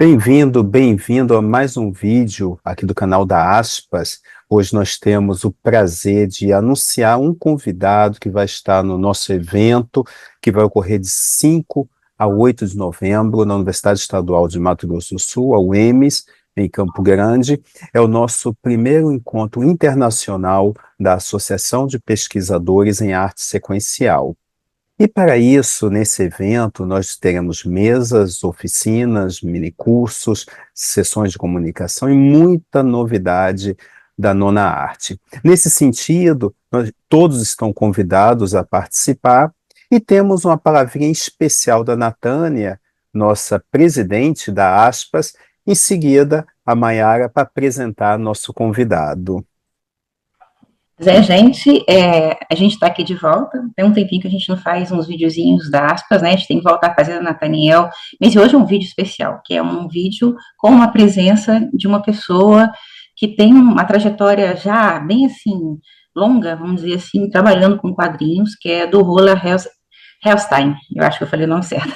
Bem-vindo, bem-vindo a mais um vídeo aqui do canal da ASPAS. Hoje nós temos o prazer de anunciar um convidado que vai estar no nosso evento, que vai ocorrer de 5 a 8 de novembro na Universidade Estadual de Mato Grosso do Sul, a UEMS, em Campo Grande. É o nosso primeiro encontro internacional da Associação de Pesquisadores em Arte Sequencial. E para isso, nesse evento, nós teremos mesas, oficinas, minicursos, sessões de comunicação e muita novidade da nona arte. Nesse sentido, todos estão convidados a participar e temos uma palavrinha especial da Natânia, nossa presidente da ASPAS, em seguida a Maiara para apresentar nosso convidado. Gente, a gente está aqui de volta, tem um tempinho que a gente não faz uns videozinhos da ASPAS, né, a gente tem que voltar a fazer a Nathaniel, mas hoje é um vídeo especial, que é um vídeo com a presença de uma pessoa que tem uma trajetória já bem assim, longa, vamos dizer assim, trabalhando com quadrinhos, que é do Ola Hellsten, eu acho que eu falei o nome certo.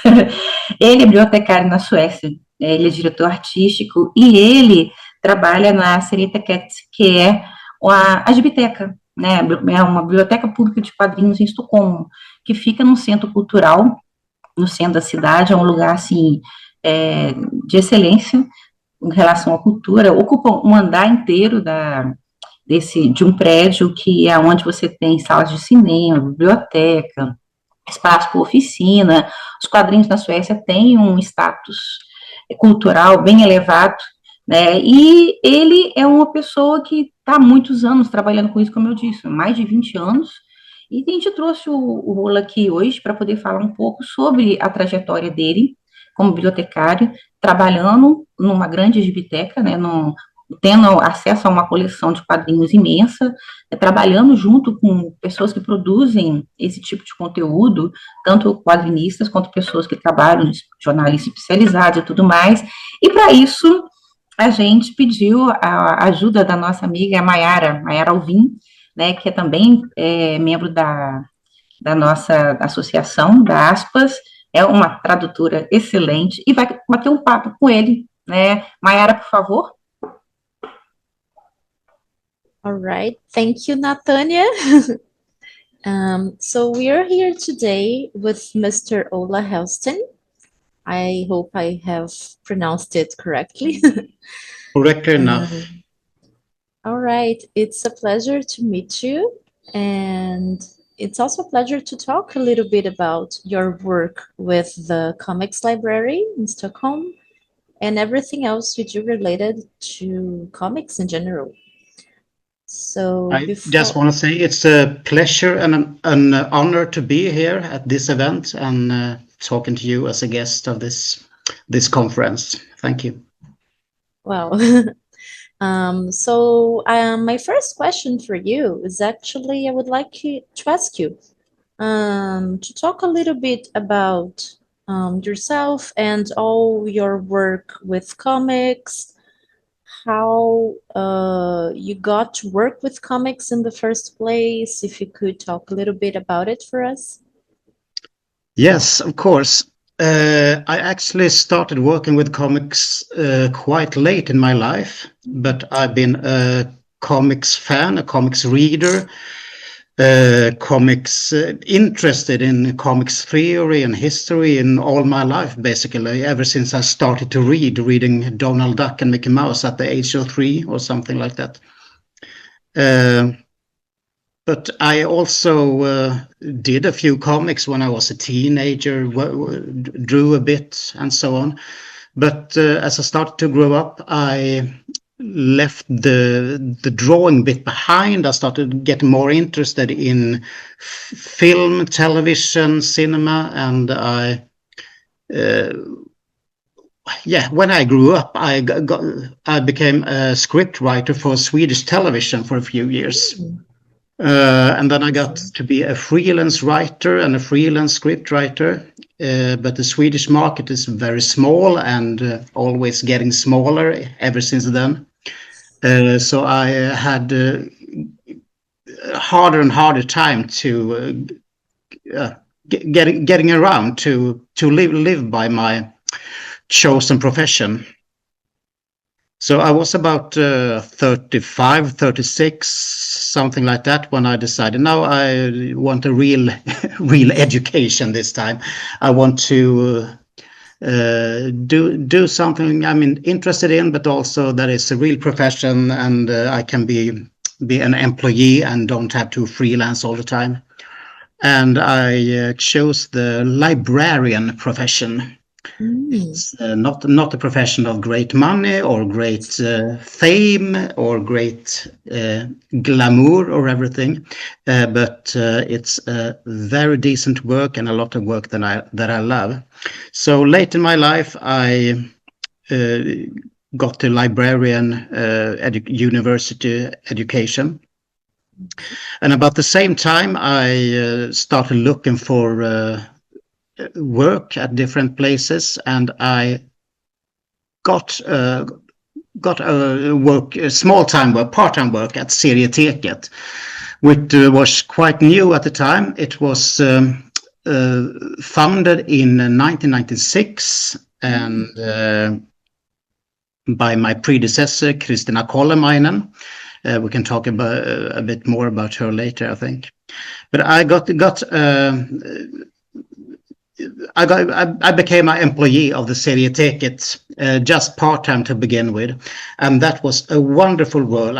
Ele é bibliotecário na Suécia, ele é diretor artístico, e ele trabalha na Serieteket, que é a biblioteca, né, é uma biblioteca pública de quadrinhos em Estocolmo, que fica no centro cultural, no centro da cidade, é um lugar, assim, de excelência em relação à cultura, ocupa um andar inteiro de um prédio que é onde você tem salas de cinema, biblioteca, espaço para oficina. Os quadrinhos na Suécia têm um status cultural bem elevado, né, e ele é uma pessoa que está há muitos anos trabalhando com isso, como eu disse, mais de 20 anos, e a gente trouxe o Ola aqui hoje para poder falar um pouco sobre a trajetória dele como bibliotecário, trabalhando numa grande biblioteca, né, tendo acesso a uma coleção de quadrinhos imensa, trabalhando junto com pessoas que produzem esse tipo de conteúdo, tanto quadrinistas quanto pessoas que trabalham, jornalistas especializados e tudo mais, e para isso a gente pediu a ajuda da nossa amiga Maiara Alvim, né, que é também membro da nossa associação, da ASPAS, é uma tradutora excelente, e vai bater um papo com ele, né? Maiara, por favor. All right, thank you, Natânia. So we are here today with Mr. Ola Hellsten. I hope I have pronounced it correctly. Correctly enough. All right, it's a pleasure to meet you, and it's also a pleasure to talk a little bit about your work with the Comics Library in Stockholm and everything else you do related to comics in general. So I just want to say it's a pleasure and an honor to be here at this event and talking to you as a guest of this conference. Thank you. Wow. My first question for you is actually, I would like to ask you to talk a little bit about yourself and all your work with comics, how you got to work with comics in the first place, if you could talk a little bit about it for us. Yes, of course. I actually started working with comics quite late in my life, but I've been a comics fan, a comics reader, interested in comics theory and history in all my life, basically, ever since I started to reading Donald Duck and Mickey Mouse at the age of 3 or something like that. But I also did a few comics when I was a teenager, drew a bit and so on. But as I started to grow up, I left the drawing bit behind. I started getting more interested in film, television, cinema, and when I grew up, I became a script writer for Swedish television for a few years. And then I got to be a freelance writer and a freelance script writer, but the Swedish market is very small and always getting smaller ever since then. So I had harder and harder time to getting around to live by my chosen profession. So I was about 35, 36, something like that, when I decided, now I want a real education this time. I want to do something I'm interested in, but also that is a real profession, and I can be an employee and don't have to freelance all the time. And I chose the librarian profession. It's not a profession of great money or great fame or great glamour or everything, but it's a very decent work and a lot of work that I love. So late in my life, I got a librarian university education. And about the same time, I started looking for work at different places, and I got small-time work, part-time work at Serieteket, which was quite new at the time. It was founded in 1996 and by my predecessor, Kristina Kolemainen. We can talk about a bit more about her later, I think. But I became an employee of the Serieteket just part-time to begin with, and that was a wonderful world.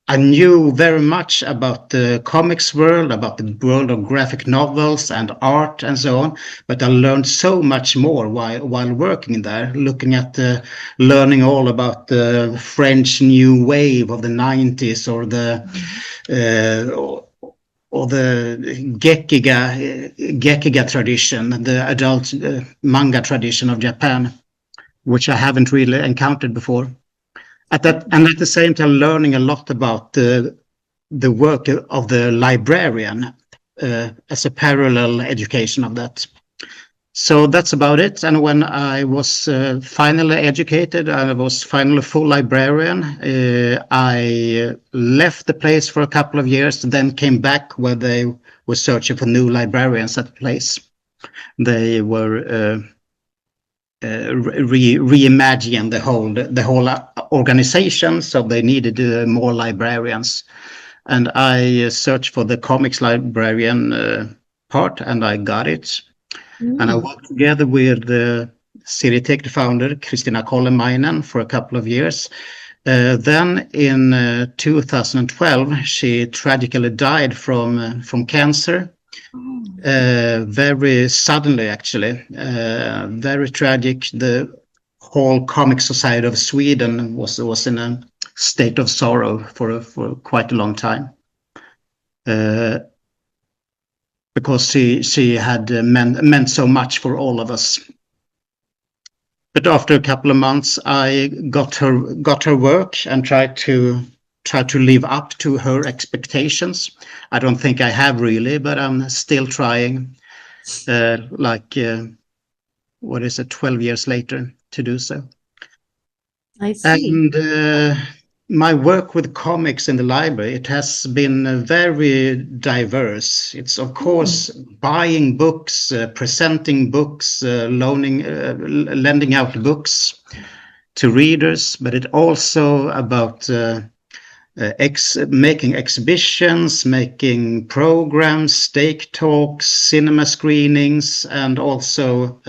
I knew very much about the comics world, about the world of graphic novels and art and so on, but I learned so much more while working there, looking at learning all about the French New Wave of the 90s, or the gekiga tradition, the adult manga tradition of Japan, which I haven't really encountered before. At the same time, learning a lot about the work of the librarian as a parallel education of that. So that's about it. And when I was finally educated, I was finally full librarian. I left the place for a couple of years, then came back where they were searching for new librarians at the place. They were reimagine the whole organization, so they needed more librarians, and I searched for the comics librarian part, and I got it. And I worked together with the Serieteket founder Kristina Kolemainen for a couple of years. Then in 2012 she tragically died from cancer. Very suddenly, actually, very tragic. The whole comic society of Sweden was in a state of sorrow for quite a long time, because she had meant so much for all of us. But after a couple of months, I got her work and tried to live up to her expectations. I don't think I have really, but I'm still trying, 12 years later, to do so. I see. And my work with comics in the library, it has been very diverse. It's, of course, buying books, presenting books, lending out books to readers, but it also about making exhibitions, making programs, stake talks, cinema screenings, and also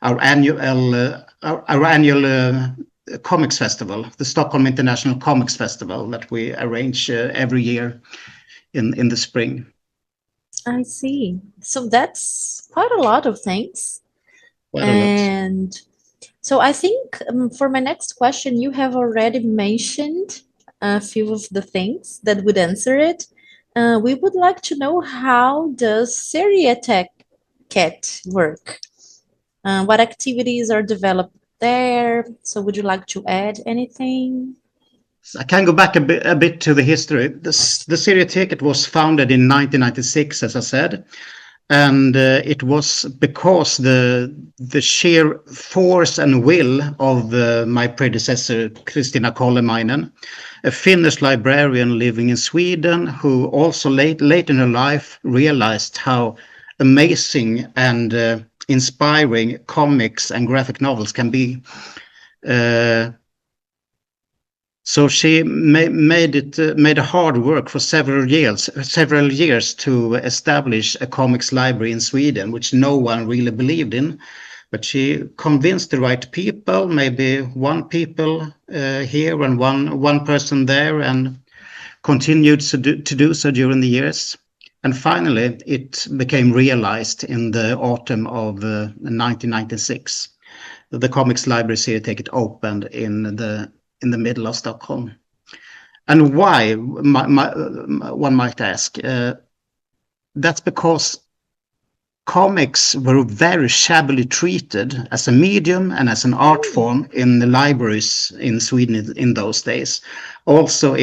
our annual comics festival, the Stockholm International Comics Festival, that we arrange every year in the spring. I see. So that's quite a lot of things. And so I think for my next question, you have already mentioned a few of the things that would answer it. We would like to know, how does Serieteket work? What activities are developed there? So would you like to add anything? I can go back a bit to the history. The Serieteket was founded in 1996, as I said, and it was because the sheer force and will of my predecessor, Kristina Kolemainen, a Finnish librarian living in Sweden, who also late in her life realized how amazing and inspiring comics and graphic novels can be. So she made a hard work for several years to establish a comics library in Sweden, which no one really believed in. But she convinced the right people, maybe one people here and one person there, and continued to do so during the years. And finally, it became realized in the autumn of 1996. The comics library Serieteket opened in the middle of Stockholm. And why, one might ask? That's because comics were very shabbily treated as a medium and as an art form in the libraries in Sweden in those days. Also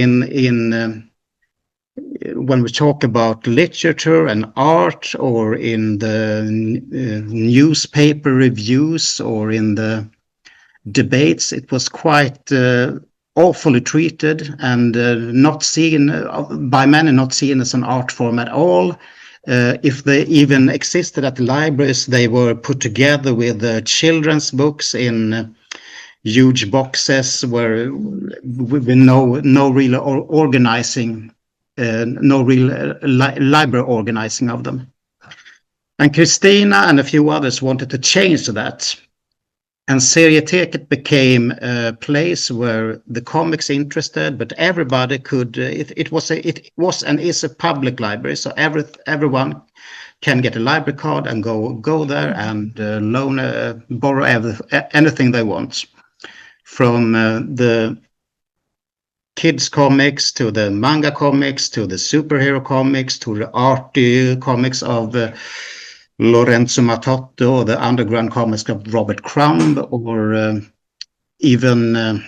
when we talk about literature and art, or in the newspaper reviews or in the debates, it was quite awfully treated and not seen by many, not seen as an art form at all. If they even existed at the libraries, they were put together with children's books in huge boxes where with no real organizing, no real library organizing of them. And Christina and a few others wanted to change that. And Serieteket became a place where the comics interested, but everybody could. It was and is a public library, so everyone can get a library card and go there and borrow anything they want, from the kids comics to the manga comics to the superhero comics to the arty comics of Lorenzo Matotto, the underground comics of Robert Crumb, or even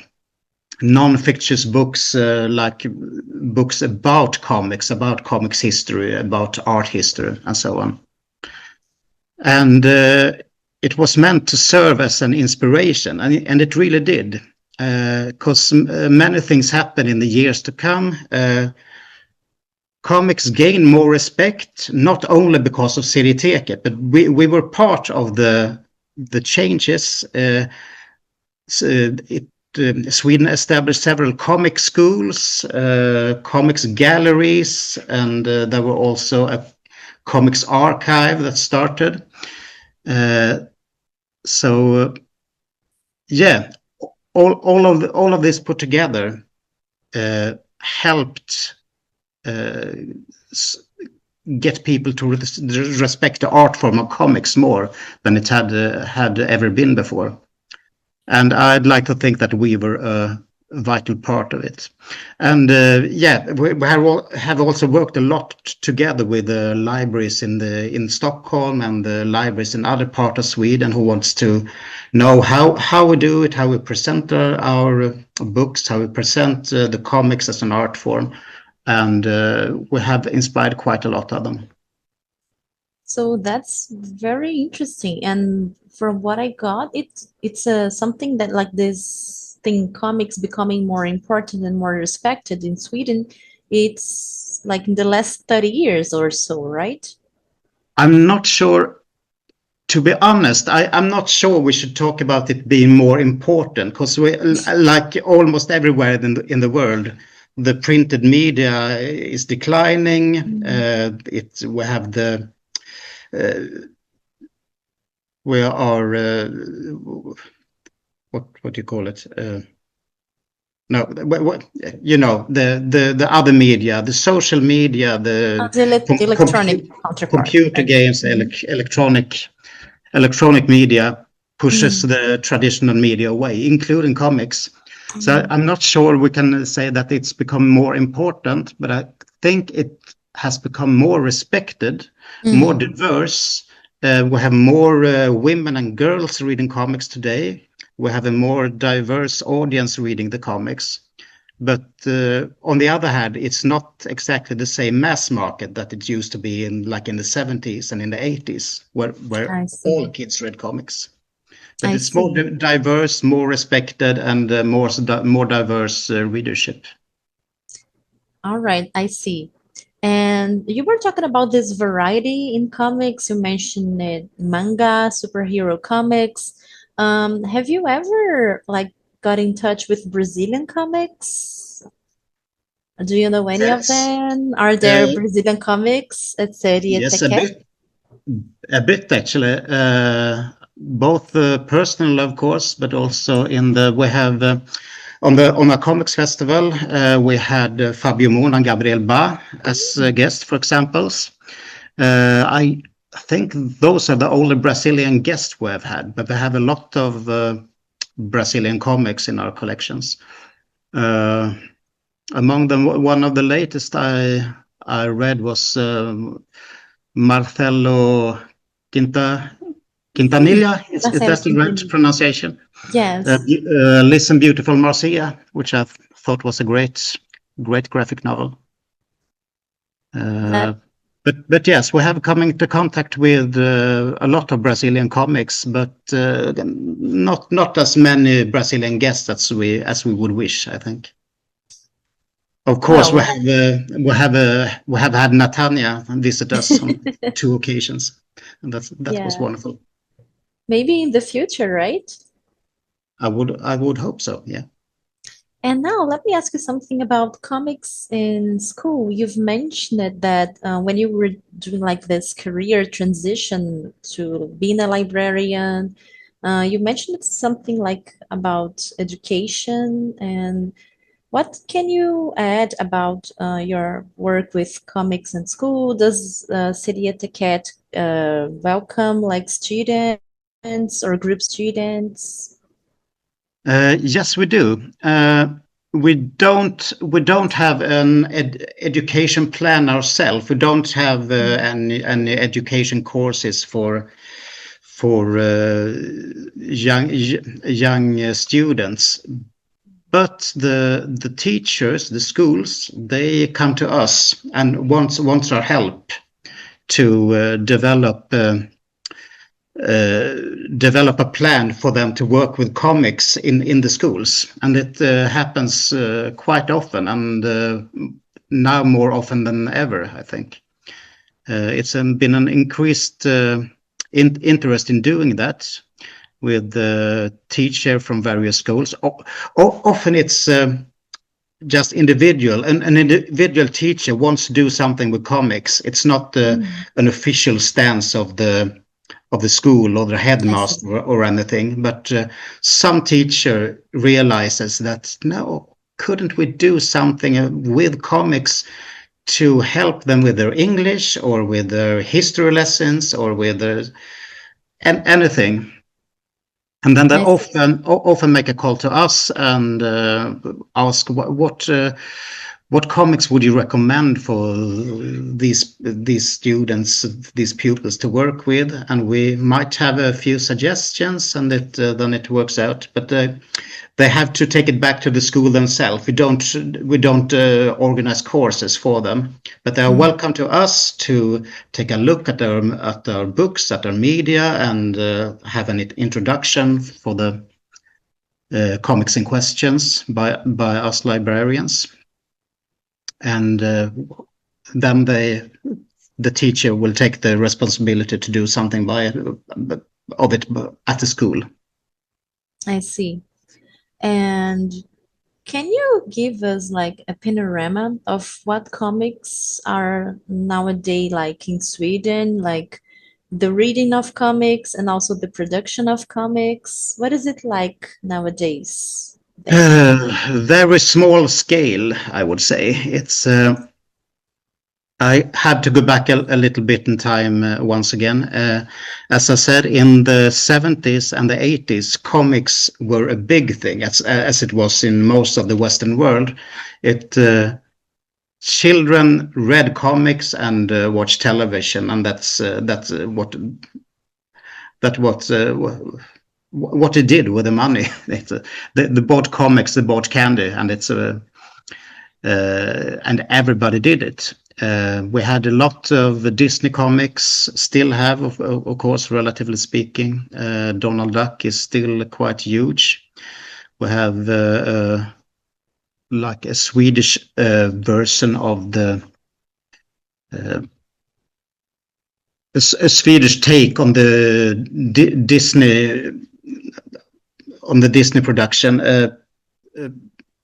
non-fictitious books like books about comics history, about art history, and so on. And it was meant to serve as an inspiration, and it really did, because many things happened in the years to come. Comics gained more respect, not only because of Serieteket, but we were part of the changes. Sweden established several comic schools, comics galleries, and there were also a comics archive that started. Yeah, all of this put together helped get people to respect the art form of comics more than it had ever been before. And I'd like to think that we were a vital part of it. And yeah, we have also worked a lot together with the libraries in Stockholm and the libraries in other parts of Sweden who wants to know how we do it, how we present our books, how we present the comics as an art form. And we have inspired quite a lot of them. So that's very interesting. And from what I got, it's something that, like, this thing, comics becoming more important and more respected in Sweden, it's like in the last 30 years or so, right? I'm not sure. To be honest, I'm not sure we should talk about it being more important, because we, like almost everywhere in the world, the printed media is declining. We have the we are what do you call it? No, you know, the other media, the social media, the electronic counterpart, computer games, electronic media pushes the traditional media away, including comics. So I'm not sure we can say that it's become more important, but I think it has become more respected, more diverse. We have more women and girls reading comics today. We have a more diverse audience reading the comics. But on the other hand, it's not exactly the same mass market that it used to be in the 70s and in the 80s, where all kids read comics. But it's more diverse, more respected, and more diverse readership. All right, I see. And you were talking about this variety in comics. You mentioned manga, superhero comics. Have you ever got in touch with Brazilian comics? Do you know any of them? Are there Brazilian comics at Yes, Serieteket? a bit actually. Both personal, of course, but also we have on a comics festival we had Fabio Moon and Gabriel Ba as guests, for examples. I think those are the only Brazilian guests we have had, but we have a lot of Brazilian comics in our collections. Among them, one of the latest I read was Marcelo Quintanilla. Is that the right pronunciation? Yes. Listen, Beautiful Marcia, which I thought was a great graphic novel. But yes, we have come into contact with a lot of Brazilian comics, but not as many Brazilian guests as we would wish, I think. Of course, we have had Natanya visit us on 2 occasions, and that was wonderful. Maybe in the future, right? I would hope so. Yeah. And now let me ask you something about comics in school. You've mentioned that when you were doing like this career transition to being a librarian, you mentioned something like about education. And what can you add about your work with comics in school? Does Serieteket welcome like students or group students? Yes, we do. We don't have an education plan ourselves. We don't have any education courses for young students. But the teachers, the schools, they come to us and wants our help to develop a plan for them to work with comics in the schools, and it happens quite often, and now more often than ever, I think. It's been an increased interest in doing that with the teacher from various schools. Often it's just individual. An individual teacher wants to do something with comics. It's not an official stance of the school or the headmaster or anything, but some teacher realizes that, no, couldn't we do something with comics to help them with their English or with their history lessons or with anything? And then they often make a call to us and ask what comics would you recommend for these students, these pupils to work with? And we might have a few suggestions, and then it works out. But they have to take it back to the school themselves. We don't organize courses for them, but they are welcome to us to take a look at our books, at our media, and have an introduction for the comics in questions by us librarians. And then the teacher will take the responsibility to do something of it at the school. I see. And can you give us like a panorama of what comics are nowadays like in Sweden, like the reading of comics and also the production of comics? What is it like nowadays? Very small scale, I would say. It's I had to go back a little bit in time once again. As I said, in the 70s and the 80s, comics were a big thing, as it was in most of the Western world. Children read comics and watched television, and that's what it did with the money. They bought comics, they bought candy, and and everybody did it. We had a lot of Disney comics, still have, of course, relatively speaking. Donald Duck is still quite huge. We have like a Swedish version of a Swedish take on the Disney production.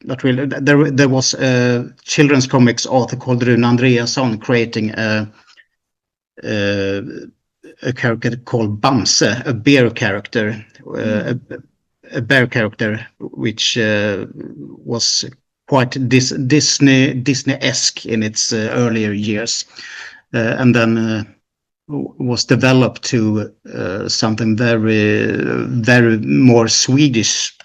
but really, there was a children's comics author called Rune Andreasson creating a character called Bamse, a bear character, a bear character, which was quite Disney-esque in its earlier years, and then was developed to something very more Swedish.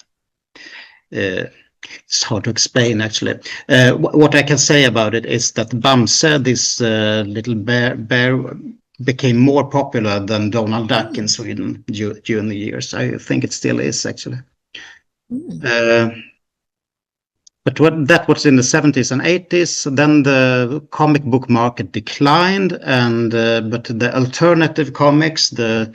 It's hard to explain, actually. What I can say about it is that Bamse, this little bear, became more popular than Donald Duck in Sweden during the years. I think it still is, actually. But that was in the 70s and 80s. Then the comic book market declined, and but the alternative comics, the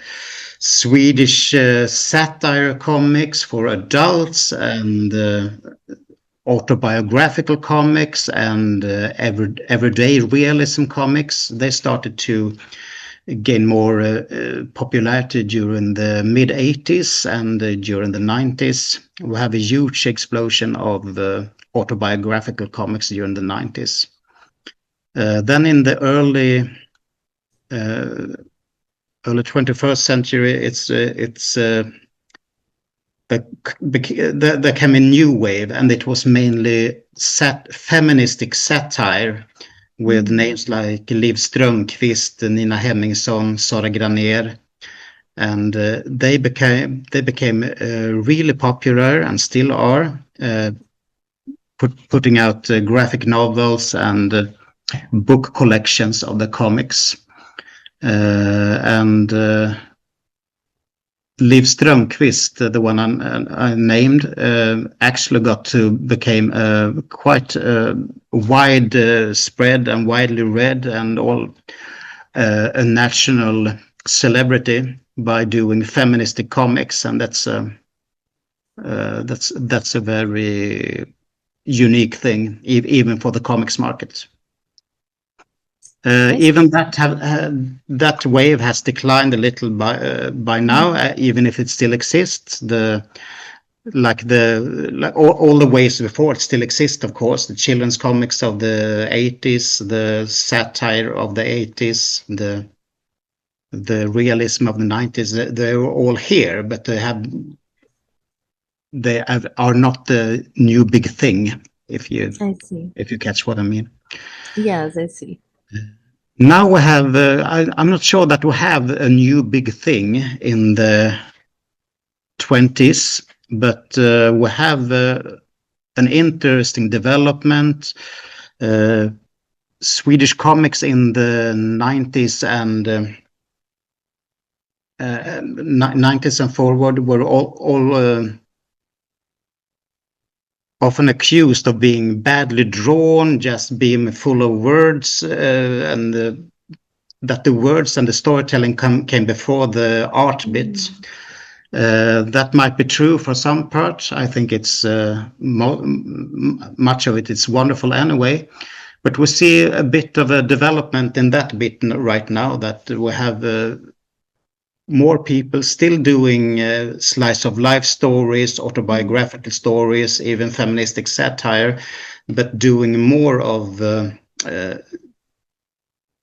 Swedish satire comics for adults, and autobiographical comics, and everyday realism comics, they started to gain more popularity during the mid-80s, and during the 90s. We have a huge explosion of autobiographical comics during the 90s. Then in the early 21st century, there came a new wave, and it was mainly feministic satire with names like Liv Strömquist, Nina Hemmingsson, Sara Granér, and they became really popular, and still are, putting out graphic novels and book collections of the comics. And Liv Strömquist, the one I named, actually got to became quite wide spread and widely read, and all a national celebrity by doing feministic comics, and that's a very unique thing, even for the comics market. Even that wave has declined a little by now, even if it still exists. All the ways before it still exists, of course. The children's comics of the 80s, the satire of the 80s, the realism of the 90s. They're all here, but they are not the new big thing. If you catch what I mean. Yes, I see. Now we have, I'm not sure that we have a new big thing in the 20s, but we have an interesting development. Swedish comics in the 90s and 90s and forward were all often accused of being badly drawn, just being full of words, and that the words and the storytelling came before the art bit. That might be true for some part. I think it's much of it is wonderful anyway. But we see a bit of a development in that bit right now, that we have more people still doing slice of life stories, autobiographical stories, even feministic satire, but doing more of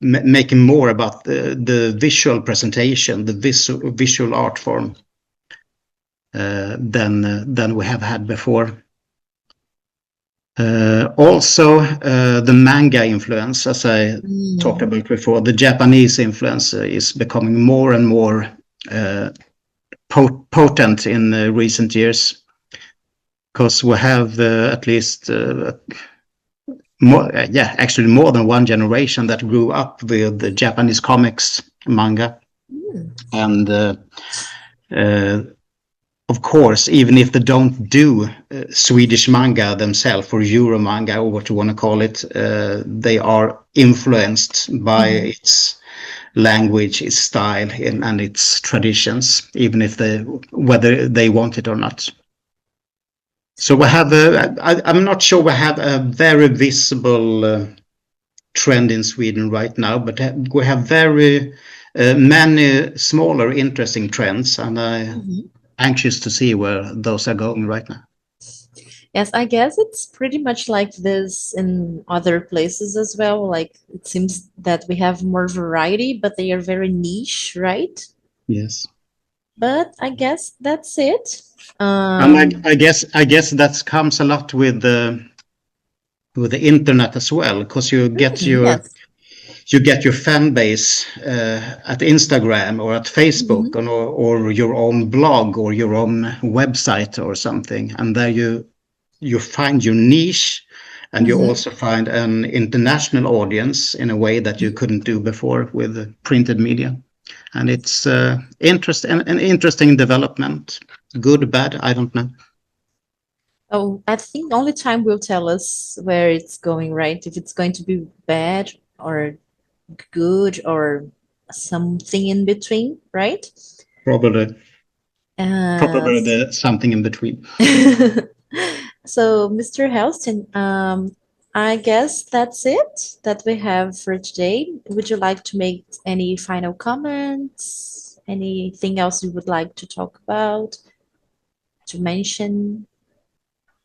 making more about the visual presentation, the visual art form than we have had before. Also, the manga influence, as I talked about before, the Japanese influence is becoming more and more potent in recent years, because we have at least more than one generation that grew up with the Japanese comics, manga, and of course, even if they don't do Swedish manga themselves, or Euro manga, or what you want to call it, they are influenced by its language, its style, and its traditions, even if whether they want it or not. So we have I'm not sure we have a very visible trend in Sweden right now, but we have very many smaller interesting trends, and I'm anxious to see where those are going right now. Yes, I guess it's pretty much like this in other places as well. Like it seems that we have more variety, but they are very niche, right? Yes. But I guess that's it. And I guess that comes a lot with the internet as well, because you get yes. your fan base at Instagram or at Facebook, or your own blog or your own website or something, and there you find your niche, and you also find an international audience in a way that you couldn't do before with printed media. And it's an interesting development. Good, bad, I don't know. Oh, I think only time will tell us where it's going, right? If it's going to be bad or good or something in between, right? Probably Uh, the something in between. so, Mr. Hellsten, I guess that's it that we have for today. Would you like to make any final comments? Anything else you would like to talk about, to mention?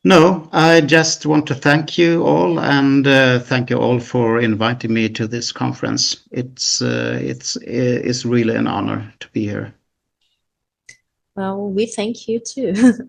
No, I just want to thank you all, and thank you all for inviting me to this conference. It's really an honor to be here. Well, we thank you too.